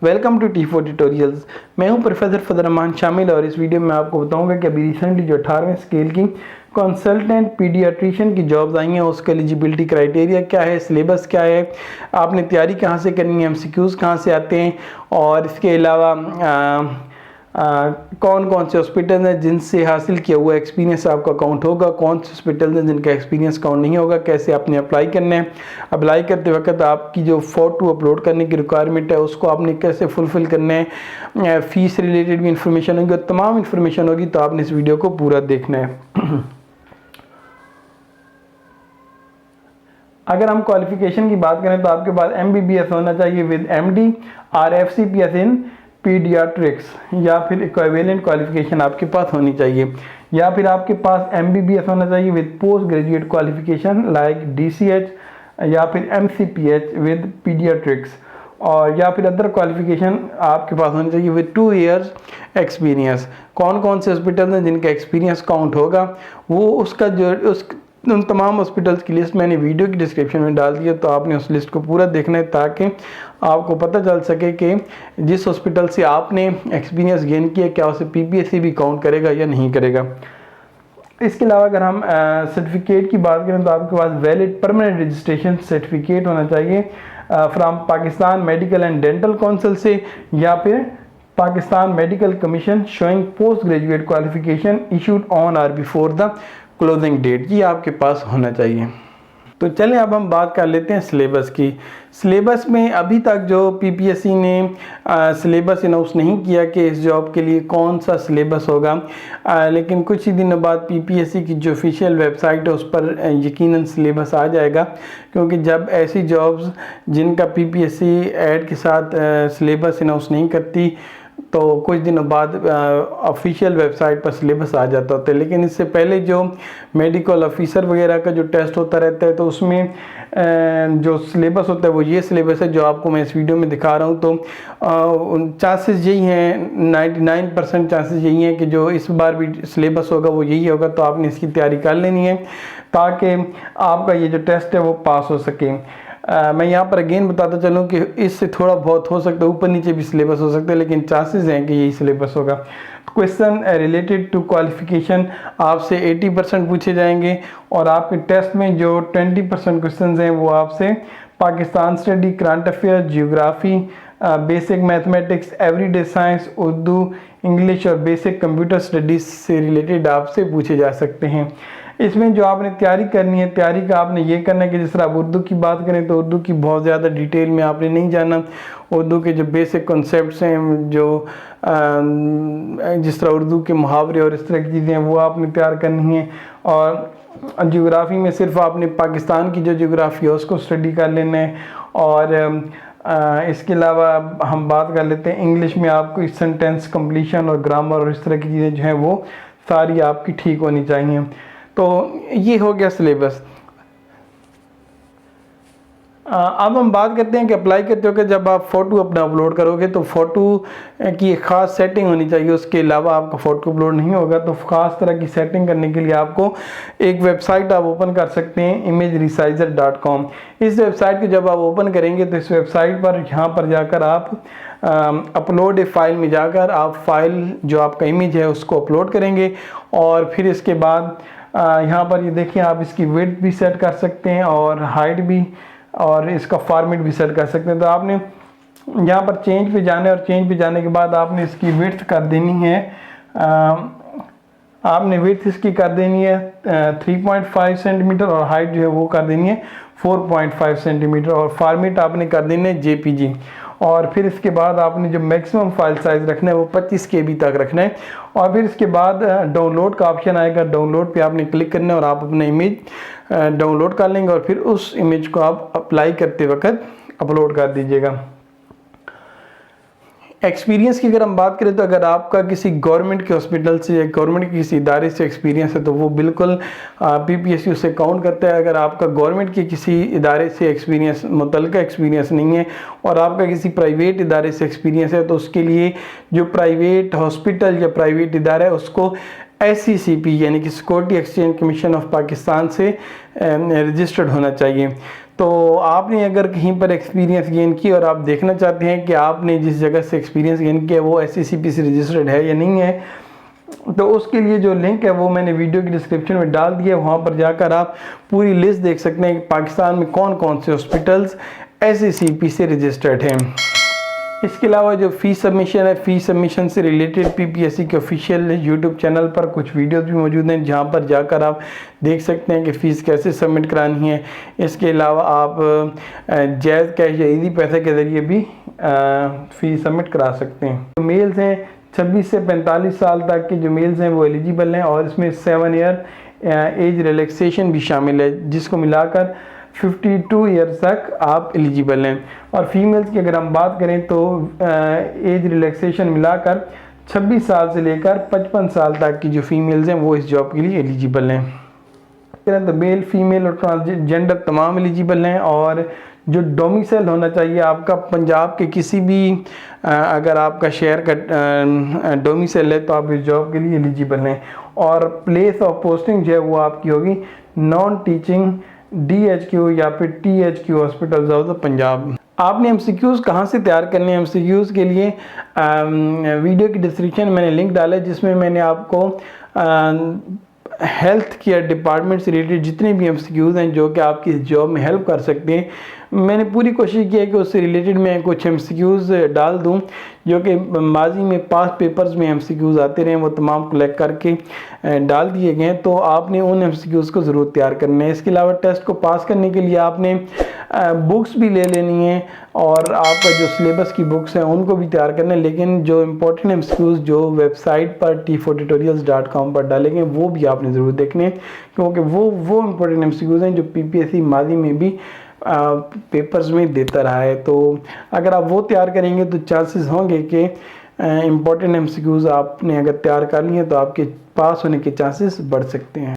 Welcome to T4 tutorials. मैं हूं professor फजल रहमान शामिल और इस वीडियो में आपको बताऊंगा कि अभी रिसेंटली जो 18वें स्केल की कंसल्टेंट पीडियाट्रिशियन की जॉब्स आई हैं उसका एलिजिबिलिटी क्राइटेरिया क्या है, सिलेबस क्या है, आपने तैयारी कहां से करनी है, एमसीक्यूज़ कहां से आते हैं और इसके अलावा कौन कौन से हॉस्पिटल हैं जिनसे हासिल किया हुआ एक्सपीरियंस आपका काउंट होगा, कौन से हॉस्पिटल हैं जिनका एक्सपीरियंस काउंट नहीं होगा, कैसे आपने अप्लाई करना है, अप्लाई करते वक्त आपकी जो फ़ोटो अपलोड करने की रिक्वायरमेंट है उसको आपने कैसे फुलफ़िल करना है, फ़ीस रिलेटेड भी इंफॉर्मेशन होगी और तमाम इंफॉर्मेशन होगी, तो आपने इस वीडियो को पूरा देखना है। अगर हम क्वालिफिकेशन की बात करें तो आपके पास MBBS होना चाहिए विद MD और FCPS इन पीडियाट्रिक्स या फिर इक्विवेलेंट क्वालिफिकेशन आपके पास होनी चाहिए, या फिर आपके पास MBBS होना चाहिए with post graduate qualification like DCH या फिर MCPH विद पीडियाट्रिक्स, और या फिर अदर क्वालिफिकेशन आपके पास होनी चाहिए विद 2 इयर्स एक्सपीरियंस। कौन कौन से हॉस्पिटल हैं जिनका एक्सपीरियंस काउंट होगा वो उसका जो उन तमाम हॉस्पिटल्स की लिस्ट मैंने वीडियो की डिस्क्रिप्शन में डाल दी है, तो आपने उस लिस्ट को पूरा देखना है ताकि आपको पता चल सके कि जिस हॉस्पिटल से आपने एक्सपीरियंस गेन किया क्या उसे PPSC भी काउंट करेगा या नहीं करेगा। इसके अलावा अगर हम सर्टिफिकेट की बात करें तो आपके पास वैलिड परमानेंट रजिस्ट्रेशन सर्टिफिकेट होना चाहिए from Pakistan medical and dental council से या फिर Pakistan medical commission showing post graduate qualification issued on और बिफोर द क्लोजिंग डेट, ये आपके पास होना चाहिए। तो चलें अब हम बात कर लेते हैं सिलेबस की। सिलेबस में अभी तक जो PPSC ने सिलेबस अनाउंस नहीं किया कि इस जॉब के लिए कौन सा सिलेबस होगा, लेकिन कुछ ही दिनों बाद PPSC की जो ऑफिशियल वेबसाइट है उस पर यकीनन सिलेबस आ जाएगा, क्योंकि जब ऐसी जॉब्स जिनका PPSC ऐड के साथ सिलेबस अनाउंस नहीं करती तो कुछ दिनों बाद ऑफिशियल वेबसाइट पर सिलेबस आ जाता होता है। लेकिन इससे पहले जो मेडिकल ऑफिसर वगैरह का जो टेस्ट होता रहता है तो उसमें जो सिलेबस होता है वो ये सिलेबस है जो आपको मैं इस वीडियो में दिखा रहा हूँ। तो चांसेस यही हैं, 99% चांसेस यही हैं कि जो इस बार भी सिलेबस होगा वो यही होगा, तो आपने इसकी तैयारी कर लेनी है ताकि आपका ये जो टेस्ट है वो पास हो सके। मैं यहाँ पर अगेन बताता चलूँ कि इससे थोड़ा बहुत हो सकता है, ऊपर नीचे भी सिलेबस हो सकता है, लेकिन चांसेस हैं कि यही सिलेबस होगा। क्वेश्चन रिलेटेड टू क्वालिफिकेशन आपसे 80% पूछे जाएंगे और आपके टेस्ट में जो 20% क्वेश्चन हैं वो आपसे Pakistan study, current affair, geography, basic mathematics, everyday science, Urdu, English और बेसिक कंप्यूटर स्टडीज़ से रिलेटेड आपसे पूछे जा सकते हैं। इसमें जो आपने तैयारी करनी है, तैयारी का आपने ये करना है कि जिस तरह आप उर्दू की बात करें तो उर्दू की बहुत ज़्यादा डिटेल में आपने नहीं जाना। उर्दू के जो बेसिक कॉन्सेप्ट्स हैं, जो जिस तरह उर्दू के मुहावरे और इस तरह की चीज़ें हैं वो आपने तैयार करनी है। और जियोग्राफी में सिर्फ आपने पाकिस्तान की जो जियोग्राफी है उसको स्टडी कर लेना है। और इसके अलावा हम बात कर लेते हैं इंग्लिश में आपको सेंटेंस कंप्लीशन और ग्रामर और इस तरह की चीज़ें जो हैं वो सारी आपकी ठीक होनी चाहिए। तो ये हो गया सिलेबस। अब हम बात करते हैं कि अप्लाई करते हो कि जब आप फ़ोटो अपना अपलोड करोगे तो फ़ोटो की एक ख़ास सेटिंग होनी चाहिए, उसके अलावा आपका फ़ोटो अपलोड नहीं होगा। तो ख़ास तरह की सेटिंग करने के लिए आपको एक वेबसाइट आप ओपन कर सकते हैं, imageresizer.com। इस वेबसाइट को जब आप ओपन करेंगे तो इस वेबसाइट पर यहाँ पर जाकर आप अपलोड ए फाइल में जाकर आप फाइल जो आपका इमेज है उसको अपलोड करेंगे और फिर इसके बाद यहाँ पर ये देखिए आप इसकी विड्थ भी सेट कर सकते हैं और हाइट भी, और इसका फॉर्मेट भी सेट कर सकते हैं। तो आपने यहाँ पर चेंज पे जाना है और चेंज पे जाने के बाद आपने इसकी विड्थ कर देनी है, आपने विड्थ इसकी कर देनी है 3.5 सेंटीमीटर और हाइट जो है वो कर देनी है 4.5 सेंटीमीटर और फॉर्मेट आपने कर देना है JPG। और फिर इसके बाद आपने जो मैक्सिमम फाइल साइज़ रखना है वो 25 KB तक रखना है। और फिर इसके बाद डाउनलोड का ऑप्शन आएगा, डाउनलोड पे आपने क्लिक करना है और आप अपना इमेज डाउनलोड कर लेंगे और फिर उस इमेज को आप अप्लाई करते वक्त अपलोड कर दीजिएगा। एक्सपीरियंस की अगर हम बात करें तो अगर आपका किसी गवर्नमेंट के हॉस्पिटल से या गवर्नमेंट के किसी इदारे से एक्सपीरियंस है तो वो बिल्कुल PPSC उसे काउंट करता है। अगर आपका गवर्नमेंट के किसी इदारे से एक्सपीरियंस, मुतल्लिका एक्सपीरियंस नहीं है और आपका किसी प्राइवेट इदारे से एक्सपीरियंस है तो उसके लिए जो प्राइवेट हॉस्पिटल या प्राइवेट इदारा है उसको SECP यानी कि security exchange commission of Pakistan से रजिस्टर्ड होना चाहिए। तो आपने अगर कहीं पर एक्सपीरियंस गेन की और आप देखना चाहते हैं कि आपने जिस जगह से एक्सपीरियंस गेन किया वो SCCP से रजिस्टर्ड है या नहीं है, तो उसके लिए जो लिंक है वो मैंने वीडियो की डिस्क्रिप्शन में डाल दिया। वहाँ पर जाकर आप पूरी लिस्ट देख सकते हैं कि पाकिस्तान में कौन कौन से हॉस्पिटल्स SCCP से रजिस्टर्ड हैं। इसके अलावा जो फ़ीस सबमिशन है, फ़ीस सबमिशन से रिलेटेड PPSC के ऑफिशियल यूट्यूब चैनल पर कुछ वीडियोस भी मौजूद हैं जहां पर जाकर आप देख सकते हैं कि फ़ीस कैसे सबमिट करानी है। इसके अलावा आप जायज़ कैश या ईजी पैसे के ज़रिए भी फ़ीस सबमिट करा सकते हैं। जो मेल्स हैं 26 से 45 साल तक के जो मेल्स हैं वो एलिजिबल हैं और इसमें 7 ईयर एज रिलैक्सेशन भी शामिल है, जिसको मिलाकर 52 ईयर्स तक आप एलिजिबल हैं। और फीमेल्स की अगर हम बात करें तो एज रिलैक्सेशन मिलाकर 26 साल से लेकर 55 साल तक की जो फीमेल्स हैं वो इस जॉब के लिए एलिजिबल हैं। तो मेल, फीमेल और ट्रांसजेंडर तमाम एलिजिबल हैं। और जो डोमिसाइल होना चाहिए आपका पंजाब के किसी भी अगर आपका शहर का डोमिसाइल है तो आप इस जॉब के लिए एलिजिबल हैं। और प्लेस ऑफ पोस्टिंग जो है वो आपकी होगी नॉन टीचिंग DHQ या फिर THQ hospitals of the Punjab. आपने MCQs कहाँ से तैयार करने हैं? MCQs के लिए वीडियो की डिस्क्रिप्शन में मैंने लिंक डाला है जिसमें मैंने आपको हेल्थ केयर डिपार्टमेंट से रिलेटेड जितने भी MCQs हैं जो कि आपकी इस जॉब में हेल्प कर सकते हैं, मैंने पूरी कोशिश की है कि उससे रिलेटेड मैं कुछ MCQs डाल दूं जो कि माजी में पास पेपर्स में MCQs आते रहे, वो तमाम कलेक्ट करके डाल दिए गए हैं। तो आपने उन MCQs को ज़रूर तैयार करना है। इसके अलावा टेस्ट को पास करने के लिए आपने बुक्स भी ले लेनी है और आपका जो सिलेबस की बुक्स हैं उनको भी तैयार करना है। लेकिन जो इम्पोर्टेंट MCQs जो वेबसाइट पर t4tutorials.com पर डालेंगे वो भी आपने ज़रूर देखने हैं, क्योंकि वो इम्पोर्टेंट MCQs हैं जो PPSC माजी में भी पेपर्स में देता रहा है। तो अगर आप वो तैयार करेंगे तो चांसेस होंगे कि इम्पोर्टेंट MCQs आपने अगर तैयार कर लिए तो आपके पास होने के चांसेस बढ़ सकते हैं।